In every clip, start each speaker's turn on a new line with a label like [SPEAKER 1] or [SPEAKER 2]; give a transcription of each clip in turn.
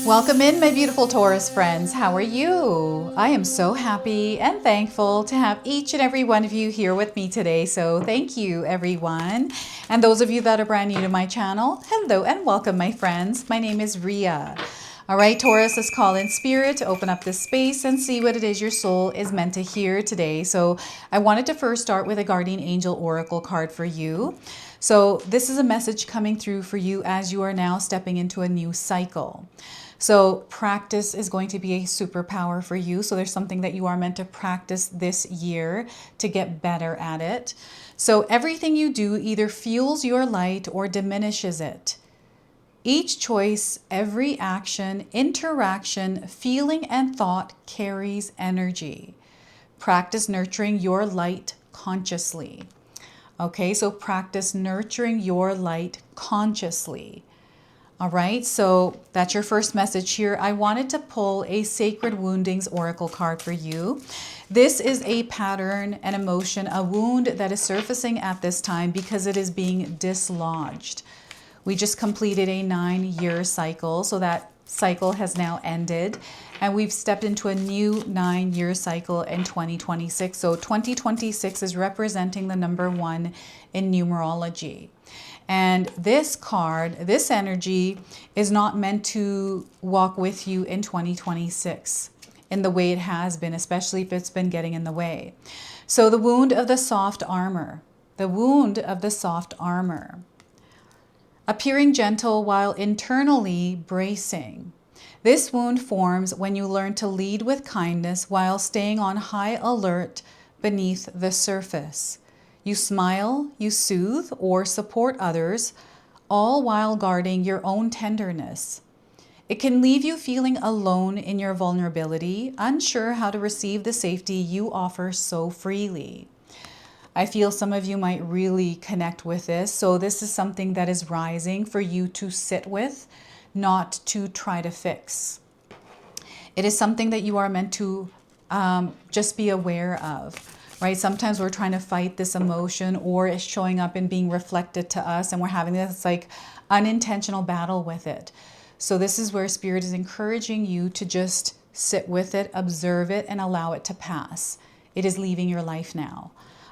[SPEAKER 1] Welcome in, my beautiful Taurus friends. How are you? I am so happy and thankful to have each and every one of you here with me today. So thank you, everyone. And those of you that are brand new to my channel, hello and welcome, my friends. My name is Ria. All right, Taurus, let's call in spirit to open up this space and see what it is your soul is meant to hear today. So I wanted to first start with a guardian angel oracle card for you. So this is a message coming through for you as you are now stepping into a new cycle. So practice is going to be a superpower for you. So there's something that you are meant to practice this year to get better at it. So everything you do either fuels your light or diminishes it. Each choice, every action, interaction, feeling, and thought carries energy. Practice nurturing your light consciously. Okay, so practice nurturing your light consciously. All right, so that's your first message here. I wanted to pull a Sacred Woundings Oracle card for you. This is a pattern, an emotion, a wound that is surfacing at this time because it is being dislodged. We just completed a 9-year cycle, so that cycle has now ended. And we've stepped into a new 9-year cycle in 2026. So 2026 is representing the number 1 in numerology. And this card, this energy is not meant to walk with you in 2026 in the way it has been, especially if it's been getting in the way. So the wound of the soft armor, the wound of the soft armor, appearing gentle while internally bracing. This wound forms when you learn to lead with kindness while staying on high alert beneath the surface. You smile, you soothe or support others, all while guarding your own tenderness. It can leave you feeling alone in your vulnerability, unsure how to receive the safety you offer so freely. I feel some of you might really connect with this. So this is something that is rising for you to sit with, not to try to fix. It is something that you are meant to just be aware of. Right? Sometimes we're trying to fight this emotion, or it's showing up and being reflected to us, and we're having this like unintentional battle with it. So this is where Spirit is encouraging you to just sit with it, observe it, and allow it to pass. It is leaving your life now.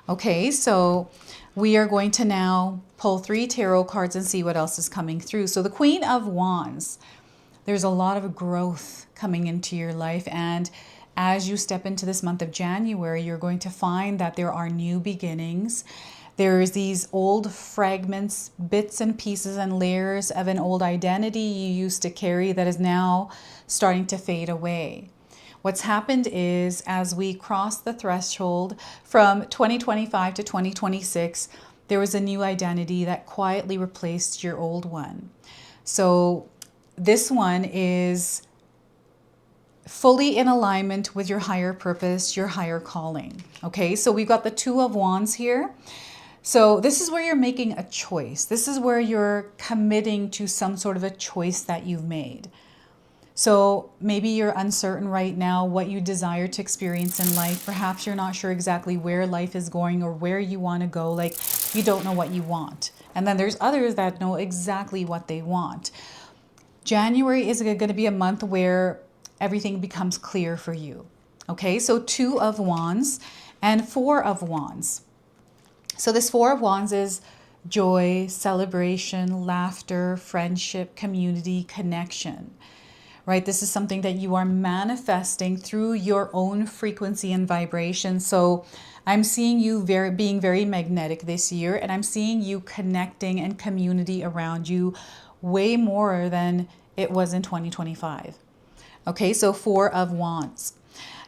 [SPEAKER 1] Okay, so we are going to now pull 3 tarot cards and see what else is coming through. So the Queen of Wands, there's a lot of growth coming into your life, and as you step into this month of January, you're going to find that there are new beginnings. There's these old fragments, bits and pieces and layers of an old identity you used to carry that is now starting to fade away. What's happened is, as we cross the threshold from 2025 to 2026, there was a new identity that quietly replaced your old one. So this one is fully in alignment with your higher purpose, your higher calling. Okay, so we've got the 2 of Wands here. So this is where you're making a choice. This is where you're committing to some sort of a choice that you've made. So maybe you're uncertain right now what you desire to experience in life. Perhaps you're not sure exactly where life is going or where you want to go. Like, you don't know what you want. And then there's others that know exactly what they want. January is going to be a month where everything becomes clear for you. Okay, so 2 of Wands and 4 of Wands. So this 4 of Wands is joy, celebration, laughter, friendship, community, connection. Right? This is something that you are manifesting through your own frequency and vibration. So I'm seeing you being very magnetic this year, and I'm seeing you connecting and community around you way more than it was in 2025. Okay, so 4 of Wands.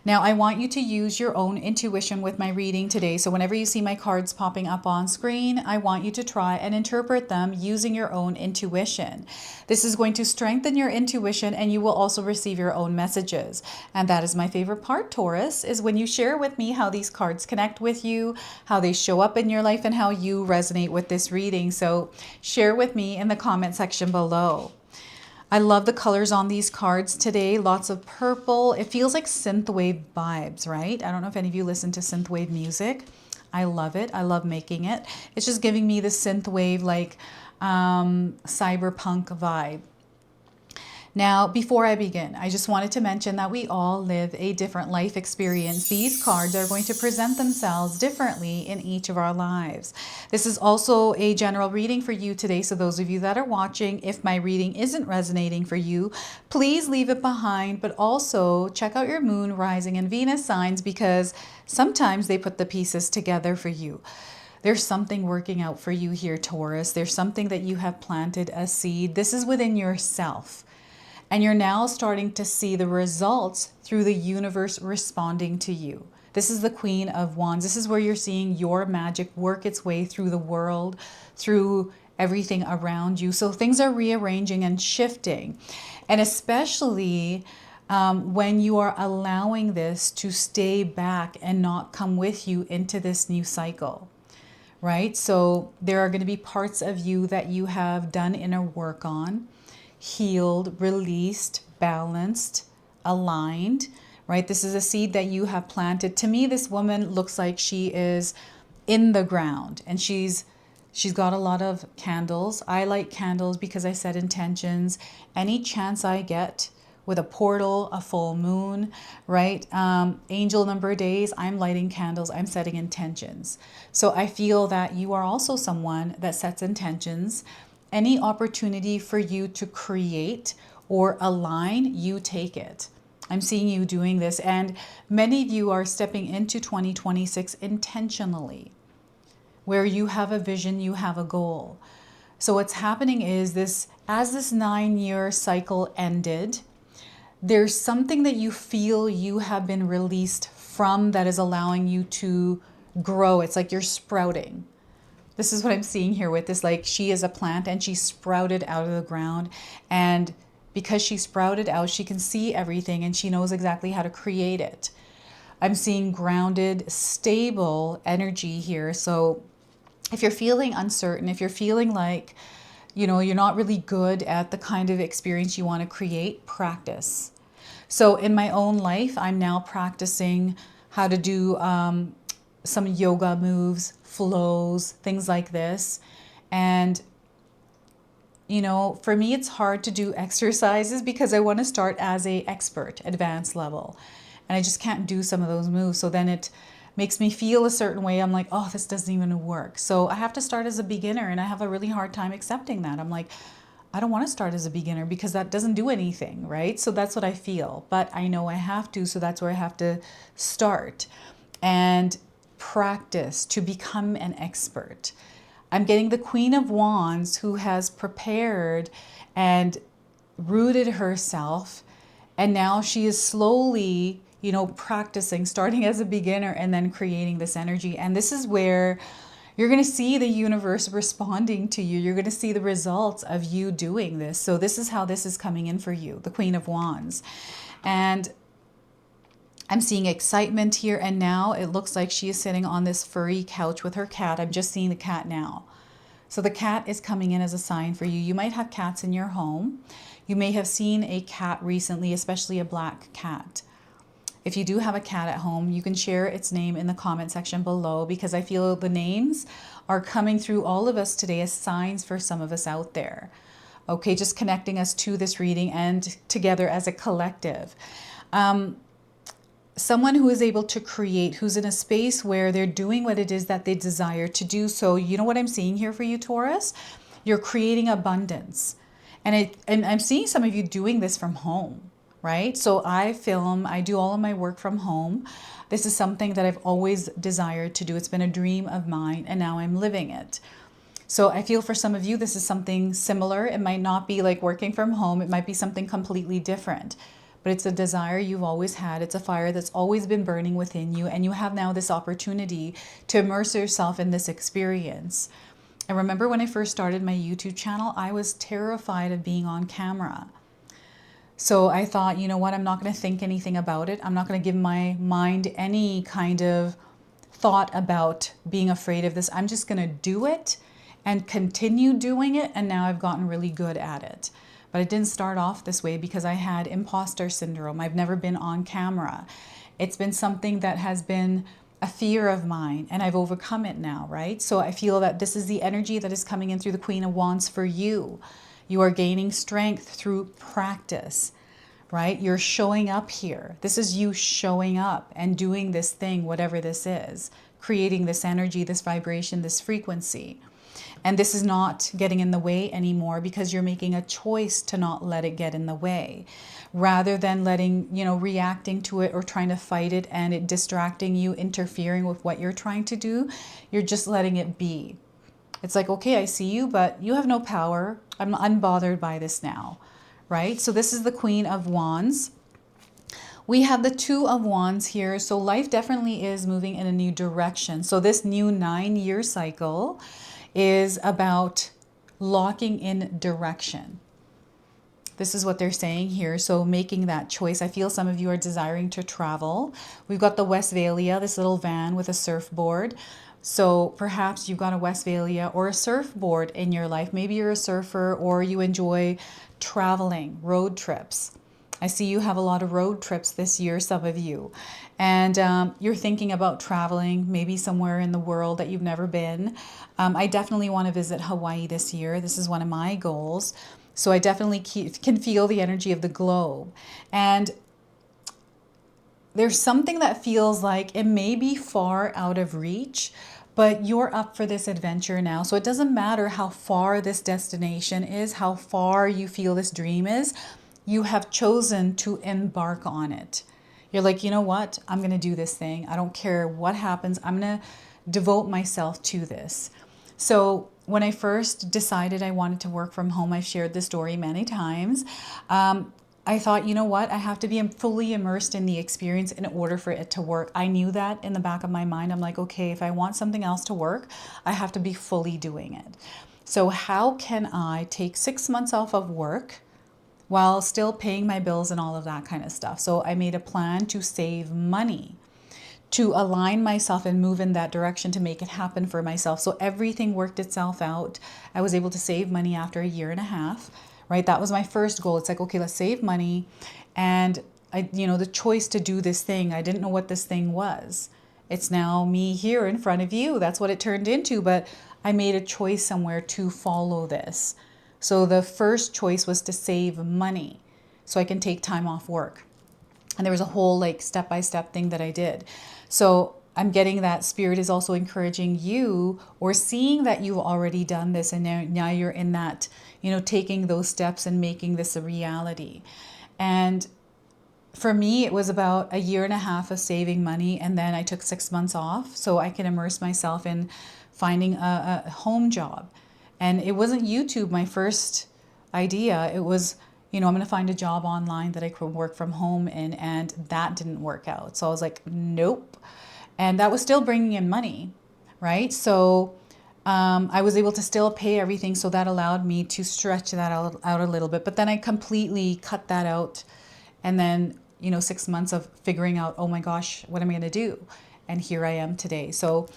[SPEAKER 1] Now, I want you to use your own intuition with my reading today. So whenever you see my cards popping up on screen, I want you to try and interpret them using your own intuition. This is going to strengthen your intuition, and you will also receive your own messages. And that is my favorite part, Taurus, is when you share with me how these cards connect with you, how they show up in your life, and how you resonate with this reading. So share with me in the comment section below. I love the colors on these cards today. Lots of purple. It feels like synthwave vibes, right? I don't know if any of you listen to synthwave music. I love it. I love making it. It's just giving me the synthwave, like cyberpunk vibe. Now, before I begin, I just wanted to mention that we all live a different life experience. These cards are going to present themselves differently in each of our lives. This is also a general reading for you today. So those of you that are watching, if my reading isn't resonating for you, please leave it behind, but also check out your moon, rising, and Venus signs, because sometimes they put the pieces together for you. There's something working out for you here, Taurus. There's something that you have planted a seed. This is within yourself. And you're now starting to see the results through the universe responding to you. This is the Queen of Wands. This is where you're seeing your magic work its way through the world, through everything around you. So things are rearranging and shifting. And especially when you are allowing this to stay back and not come with you into this new cycle, right? So there are going to be parts of you that you have done inner work on, healed, released, balanced, aligned, right? This is a seed that you have planted. To me, this woman looks like she is in the ground, and she's got a lot of candles. I like candles because I set intentions. Any chance I get with a portal, a full moon, right? Angel number days, I'm lighting candles, I'm setting intentions. So I feel that you are also someone that sets intentions. Any opportunity for you to create or align, you take it. I'm seeing you doing this, and many of you are stepping into 2026 intentionally, where you have a vision, you have a goal. So what's happening is this, as this 9-year cycle ended, there's something that you feel you have been released from that is allowing you to grow. It's like you're sprouting. This is what I'm seeing here with this, like she is a plant and she sprouted out of the ground. And because she sprouted out, she can see everything and she knows exactly how to create it. I'm seeing grounded, stable energy here. So if you're feeling uncertain, if you're feeling like, you know, you're not really good at the kind of experience you want to create, practice. So in my own life, I'm now practicing how to do some yoga moves, flows, things like this. And, you know, for me, it's hard to do exercises because I want to start as an expert, advanced level. And I just can't do some of those moves. So then it makes me feel a certain way. I'm like, oh, this doesn't even work. So I have to start as a beginner, and I have a really hard time accepting that. I'm like, I don't want to start as a beginner because that doesn't do anything, right? So that's what I feel. But I know I have to, so that's where I have to start and practice to become an expert. I'm getting the Queen of Wands, who has prepared and rooted herself, and now she is slowly, you know, practicing, starting as a beginner and then creating this energy. And this is where you're going to see the universe responding to you. You're going to see the results of you doing this. So this is how this is coming in for you, the Queen of Wands. And I'm seeing excitement here, and now it looks like she is sitting on this furry couch with her cat. I'm just seeing the cat now. So the cat is coming in as a sign for you. You might have cats in your home. You may have seen a cat recently, especially a black cat. If you do have a cat at home, you can share its name in the comment section below, because I feel the names are coming through all of us today as signs for some of us out there. Okay, just connecting us to this reading and together as a collective. Someone who is able to create, who's in a space where they're doing what it is that they desire to do. So you know what I'm seeing here for you, Taurus? You're creating abundance. And I'm seeing some of you doing this from home, right? So I film, I do all of my work from home. This is something that I've always desired to do. It's been a dream of mine, and now I'm living it. So I feel for some of you, this is something similar. It might not be like working from home. It might be something completely different. But it's a desire you've always had. It's a fire that's always been burning within you. And you have now this opportunity to immerse yourself in this experience. And remember when I first started my YouTube channel, I was terrified of being on camera. So I thought, you know what, I'm not going to think anything about it. I'm not going to give my mind any kind of thought about being afraid of this. I'm just going to do it and continue doing it. And now I've gotten really good at it. But it didn't start off this way because I had imposter syndrome. I've never been on camera. It's been something that has been a fear of mine, and I've overcome it now, right? So I feel that this is the energy that is coming in through the Queen of Wands for you. You are gaining strength through practice, right? You're showing up here. This is you showing up and doing this thing, whatever this is, creating this energy, this vibration, this frequency. And this is not getting in the way anymore because you're making a choice to not let it get in the way. Rather than letting, reacting to it or trying to fight it and it distracting you, interfering with what you're trying to do, you're just letting it be. It's like, okay, I see you, but you have no power. I'm unbothered by this now, right? So this is the Queen of Wands. We have the Two of Wands here. So life definitely is moving in a new direction. So this new 9-year cycle is about locking in direction. This is what they're saying here. So making that choice. I feel some of you are desiring to travel. We've got the Westphalia, this little van with a surfboard. So perhaps you've got a Westphalia or a surfboard in your life. Maybe you're a surfer or you enjoy traveling, road trips. I see you have a lot of road trips this year, some of you. And you're thinking about traveling, maybe somewhere in the world that you've never been. I definitely want to visit Hawaii this year. This is one of my goals. So I definitely can feel the energy of the globe. And there's something that feels like it may be far out of reach, but you're up for this adventure now. So it doesn't matter how far this destination is, how far you feel this dream is, you have chosen to embark on it. You're like, you know what? I'm going to do this thing. I don't care what happens. I'm going to devote myself to this. So when I first decided I wanted to work from home, I've shared this story many times. I thought, you know what? I have to be fully immersed in the experience in order for it to work. I knew that in the back of my mind. I'm like, okay, if I want something else to work, I have to be fully doing it. So how can I take 6 months off of work while still paying my bills and all of that kind of stuff? So I made a plan to save money, to align myself and move in that direction to make it happen for myself. So everything worked itself out. I was able to save money after 1.5 years, right? That was my first goal. It's like, okay, let's save money. And the choice to do this thing, I didn't know what this thing was. It's now me here in front of you. That's what it turned into. But I made a choice somewhere to follow this. So the first choice was to save money so I can take time off work. And there was a whole step-by-step thing that I did. So I'm getting that spirit is also encouraging you or seeing that you've already done this. And now you're in that, taking those steps and making this a reality. And for me, it was about 1.5 years of saving money. And then I took 6 months off so I can immerse myself in finding a home job. And it wasn't YouTube, my first idea. It was, I'm going to find a job online that I could work from home in, and that didn't work out. So I was like, nope. And that was still bringing in money, right? So I was able to still pay everything. So that allowed me to stretch that out a little bit. But then I completely cut that out. And then, 6 months of figuring out, oh my gosh, what am I going to do? And here I am today. So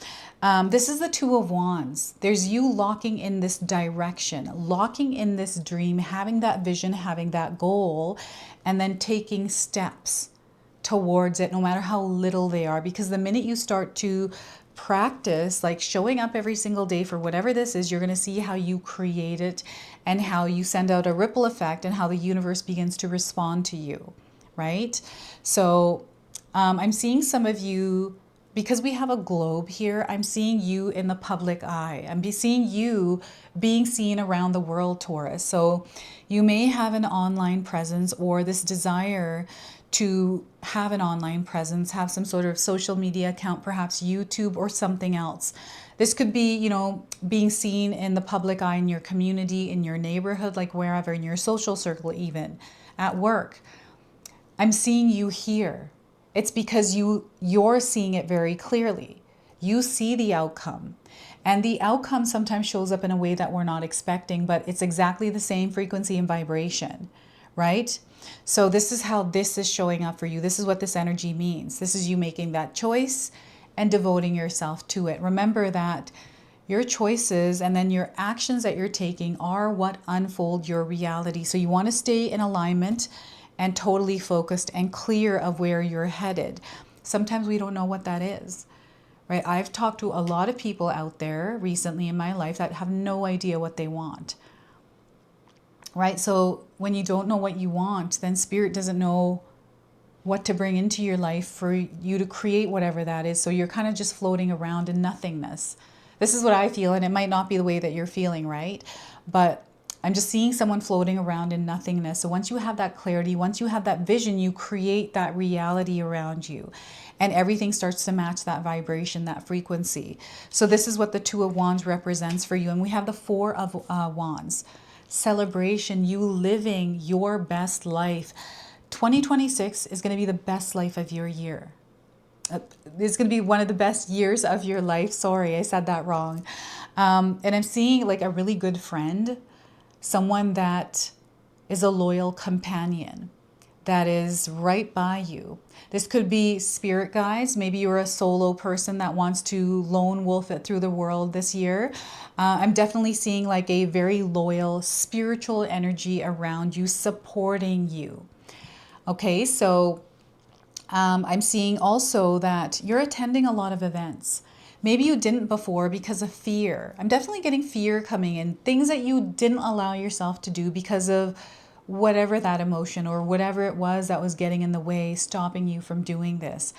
[SPEAKER 1] this is the Two of Wands. There's you locking in this direction, locking in this dream, having that vision, having that goal, and then taking steps towards it, no matter how little they are. Because the minute you start to practice, like showing up every single day for whatever this is, you're going to see how you create it and how you send out a ripple effect and how the universe begins to respond to you, right? So I'm seeing some of you, because we have a globe here, I'm seeing you in the public eye. I'm seeing you being seen around the world, Taurus. So you may have an online presence or this desire to have an online presence, have some sort of social media account, perhaps YouTube or something else. This could be, being seen in the public eye in your community, in your neighborhood, like wherever, in your social circle, even at work. I'm seeing you here. It's because you're seeing it very clearly. You see the outcome. And the outcome sometimes shows up in a way that we're not expecting, but it's exactly the same frequency and vibration, right? So this is how this is showing up for you. This is what this energy means. This is you making that choice and devoting yourself to it. Remember that your choices and then your actions that you're taking are what unfold your reality. So you want to stay in alignment and totally focused and clear of where you're headed. Sometimes we don't know what that is, right? I've talked to a lot of people out there recently in my life that have no idea what they want. right? So when you don't know what you want, then spirit doesn't know what to bring into your life for you to create whatever that is. So you're kind of just floating around in nothingness. This is what I feel, and it might not be the way that you're feeling, right? But I'm just seeing someone floating around in nothingness. So once you have that clarity, once you have that vision, you create that reality around you. And everything starts to match that vibration, that frequency. So this is what the Two of Wands represents for you. And we have the Four of Wands. Celebration, you living your best life. 2026 is going to be the best life of your year. It's going to be one of the best years of your life. Sorry, I said that wrong. And I'm seeing like a really good friend, someone that is a loyal companion, that is right by you. This could be spirit guides. Maybe you're a solo person that wants to lone wolf it through the world this year. I'm definitely seeing like a very loyal spiritual energy around you, supporting you. Okay, so I'm seeing also that you're attending a lot of events. Maybe you didn't before because of fear. I'm definitely getting fear coming in. Things that you didn't allow yourself to do because of whatever that emotion or whatever it was that was getting in the way, stopping you from doing this.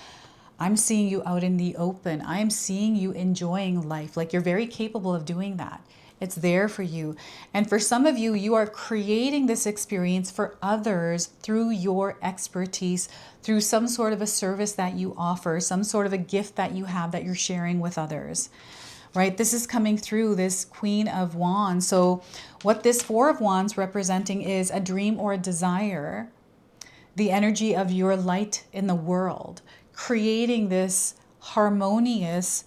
[SPEAKER 1] I'm seeing you out in the open. I'm seeing you enjoying life. Like you're very capable of doing that. It's there for you. And for some of you, you are creating this experience for others through your expertise, through some sort of a service that you offer, some sort of a gift that you have that you're sharing with others, right? This is coming through this Queen of Wands. So what this Four of Wands representing is a dream or a desire, the energy of your light in the world, creating this harmonious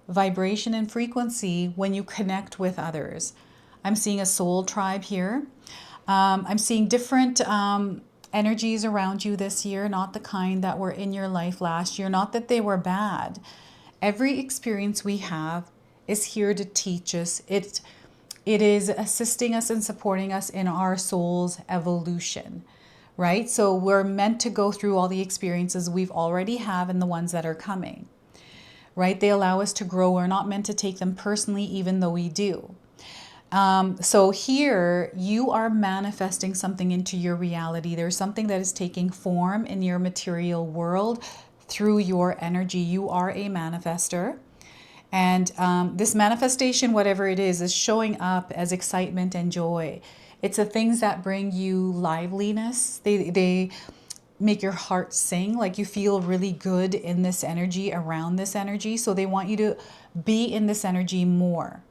[SPEAKER 1] vibration and frequency when you connect with others. I'm seeing a soul tribe here. I'm seeing different energies around you this year, not the kind that were in your life last year, not that they were bad. Every experience we have is here to teach us. It is assisting us and supporting us in our soul's evolution, right? So we're meant to go through all the experiences we've already have and the ones that are coming, right? They allow us to grow. We're not meant to take them personally, even though we do. So here you are manifesting something into your reality. There's something that is taking form in your material world through your energy. You are a manifester. And this manifestation, whatever it is showing up as excitement and joy. It's the things that bring you liveliness. They make your heart sing, like you feel really good in this energy, around this energy. So they want you to be in this energy more.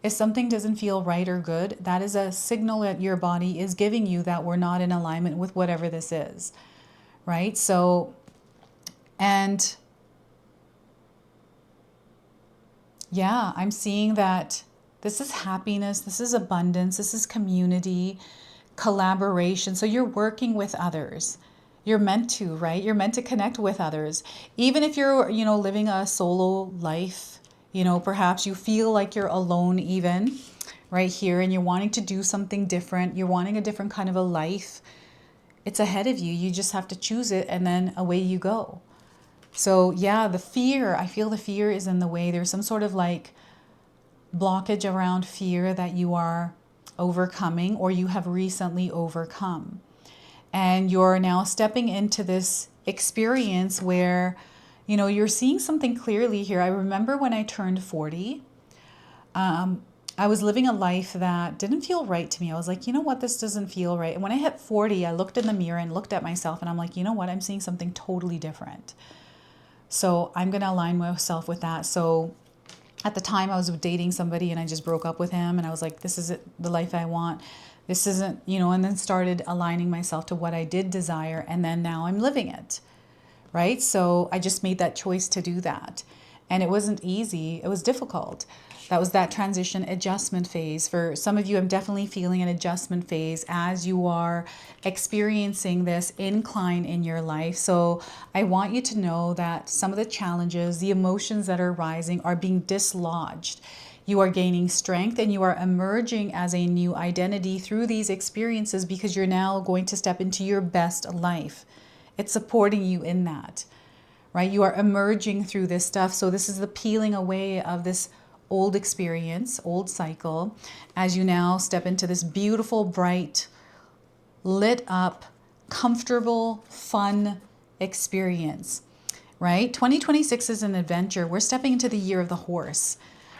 [SPEAKER 1] If something doesn't feel right or good, that is a signal that your body is giving you that we're not in alignment with whatever this is, right? So, and yeah, I'm seeing that this is happiness, this is abundance, this is community, collaboration. So you're working with others. You're meant to, right? You're meant to connect with others. Even if you're, living a solo life, perhaps you feel like you're alone even right here and you're wanting to do something different. You're wanting a different kind of a life. It's ahead of you. You just have to choose it and then away you go. So yeah, the fear, I feel the fear is in the way. There's some sort of like blockage around fear that you are overcoming or you have recently overcome. And you're now stepping into this experience where, you're seeing something clearly here. I remember when I turned 40, I was living a life that didn't feel right to me. I was like, you know what, this doesn't feel right. And when I hit 40, I looked in the mirror and looked at myself and I'm like, you know what, I'm seeing something totally different. So I'm going to align myself with that. So at the time I was dating somebody and I just broke up with him and I was like, this isn't the life I want. This isn't, and then started aligning myself to what I did desire. And then now I'm living it, right? So I just made that choice to do that. And it wasn't easy. It was difficult. That was that transition adjustment phase. For some of you, I'm definitely feeling an adjustment phase as you are experiencing this incline in your life. So I want you to know that some of the challenges, the emotions that are rising are being dislodged. You are gaining strength and you are emerging as a new identity through these experiences because you're now going to step into your best life. It's supporting you in that, right? You are emerging through this stuff. So this is the peeling away of this old experience, old cycle, as you now step into this beautiful, bright, lit up, comfortable, fun experience, right? 2026 is an adventure. We're stepping into the year of the horse,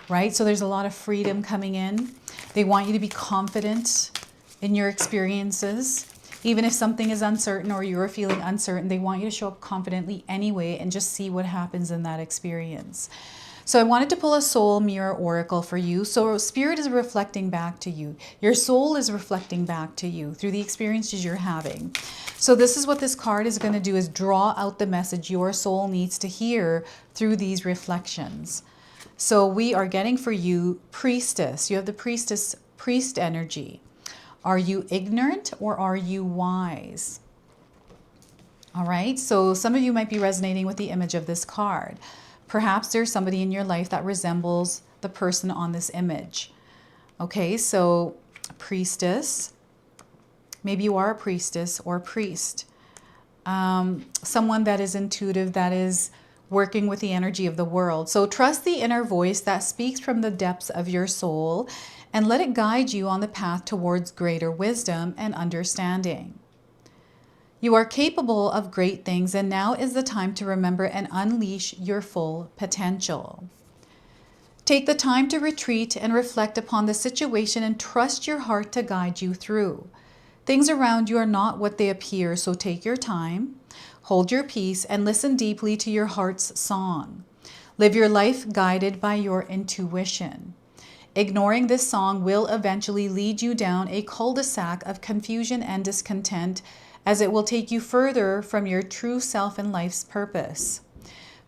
[SPEAKER 1] right? So there's a lot of freedom coming in. They want you to be confident in your experiences. Even if something is uncertain or you're feeling uncertain, they want you to show up confidently anyway and just see what happens in that experience. So I wanted to pull a soul mirror oracle for you. So spirit is reflecting back to you. Your soul is reflecting back to you through the experiences you're having. So this is what this card is going to do, is draw out the message your soul needs to hear through these reflections. So we are getting for you priestess. You have the priest energy. Are you ignorant or are you wise? All right, so some of you might be resonating with the image of this card. Perhaps there's somebody in your life that resembles the person on this image. Okay, so priestess. Maybe you are a priestess or a priest. Someone that is intuitive, that is working with the energy of the world. So trust the inner voice that speaks from the depths of your soul and let it guide you on the path towards greater wisdom and understanding. You are capable of great things, and now is the time to remember and unleash your full potential. Take the time to retreat and reflect upon the situation and trust your heart to guide you through. Things around you are not what they appear, so take your time, hold your peace, and listen deeply to your heart's song. Live your life guided by your intuition. Ignoring this song will eventually lead you down a cul-de-sac of confusion and discontent, as it will take you further from your true self and life's purpose.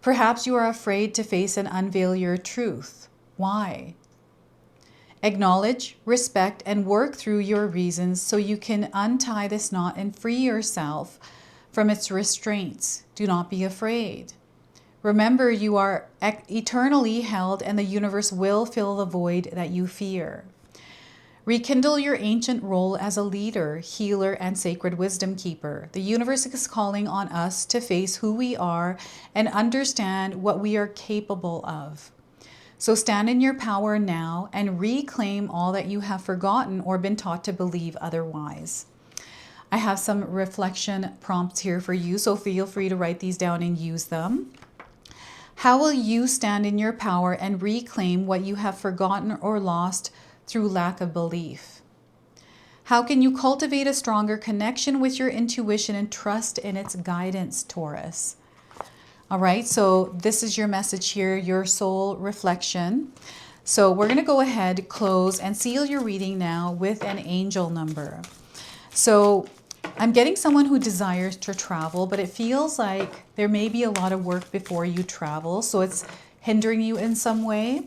[SPEAKER 1] Perhaps you are afraid to face and unveil your truth. Why? Acknowledge, respect, and work through your reasons so you can untie this knot and free yourself from its restraints. Do not be afraid. Remember, you are eternally held, and the universe will fill the void that you fear. Rekindle your ancient role as a leader, healer, and sacred wisdom keeper. The universe is calling on us to face who we are and understand what we are capable of. So stand in your power now and reclaim all that you have forgotten or been taught to believe otherwise. I have some reflection prompts here for you, so feel free to write these down and use them. How will you stand in your power and reclaim what you have forgotten or lost through lack of belief? How can you cultivate a stronger connection with your intuition and trust in its guidance, Taurus? All right, so this is your message here, your soul reflection. So we're going to go ahead, close, and seal your reading now with an angel number. So I'm getting someone who desires to travel, but it feels like there may be a lot of work before you travel, so it's hindering you in some way.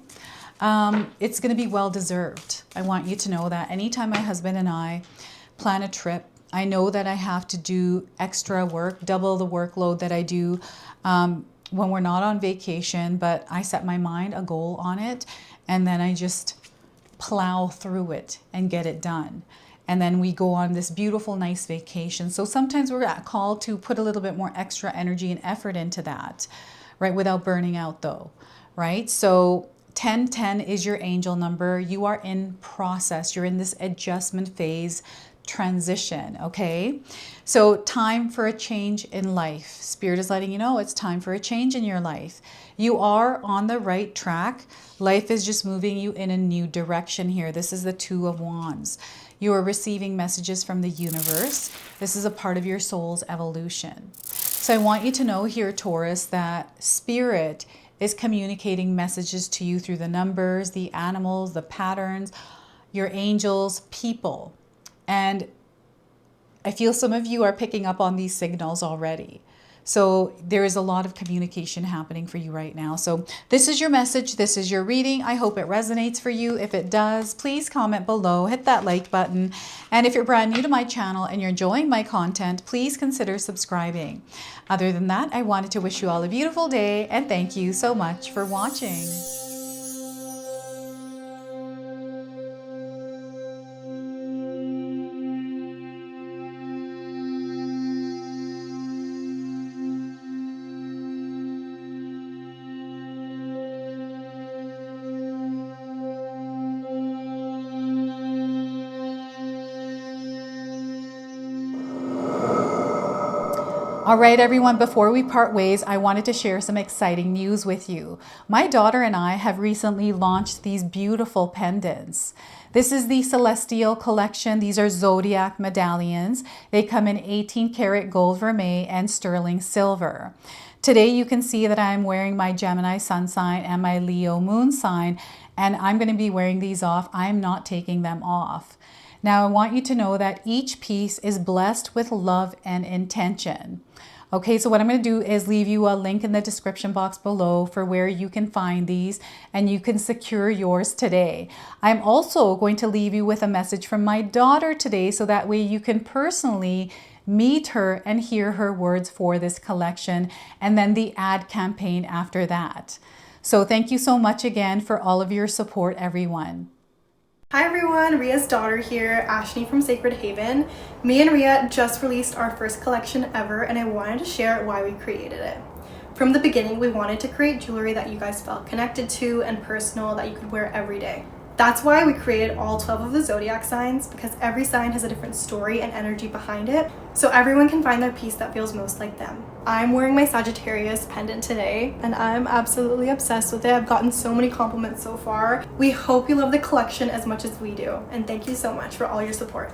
[SPEAKER 1] It's going to be well-deserved. I want you to know that anytime my husband and I plan a trip, I know that I have to do extra work, double the workload that I do when we're not on vacation, but I set my mind a goal on it, and then I just plow through it and get it done. And then we go on this beautiful, nice vacation. So sometimes we're called to put a little bit more extra energy and effort into that, right? Without burning out though, right? So 1010 is your angel number. You are in process. You're in this adjustment phase, transition, okay? So time for a change in life. Spirit is letting you know it's time for a change in your life. You are on the right track. Life is just moving you in a new direction here. This is the Two of Wands. You are receiving messages from the universe. This is a part of your soul's evolution. So I want you to know here, Taurus, that Spirit is communicating messages to you through the numbers, the animals, the patterns, your angels, people. And I feel some of you are picking up on these signals already. So there is a lot of communication happening for you right now. So this is your message. This is your reading. I hope it resonates for you. If it does, please comment below, hit that like button. And if you're brand new to my channel and you're enjoying my content, please consider subscribing. Other than that, I wanted to wish you all a beautiful day and thank you so much for watching. All right, everyone, before we part ways, I wanted to share some exciting news with you. My daughter and I have recently launched these beautiful pendants. This is the Celestial Collection. These are zodiac medallions. They come in 18 karat gold vermeil and sterling silver. Today you can see that I'm wearing my Gemini sun sign and my Leo moon sign, and I'm going to be wearing these off. I'm not taking them off. Now I want you to know that each piece is blessed with love and intention. Okay, so what I'm going to do is leave you a link in the description box below for where you can find these and you can secure yours today. I'm also going to leave you with a message from my daughter today so that way you can personally meet her and hear her words for this collection, and then the ad campaign after that. So thank you so much again for all of your support, everyone.
[SPEAKER 2] Hi everyone, Ria's daughter here, Ashley from Sacred Haven. Me and Ria just released our first collection ever, and I wanted to share why we created it. From the beginning, we wanted to create jewelry that you guys felt connected to and personal, that you could wear every day. That's why we created all 12 of the zodiac signs, because every sign has a different story and energy behind it, so everyone can find their piece that feels most like them. I'm wearing my Sagittarius pendant today, and I'm absolutely obsessed with it. I've gotten so many compliments so far. We hope you love the collection as much as we do, and thank you so much for all your support.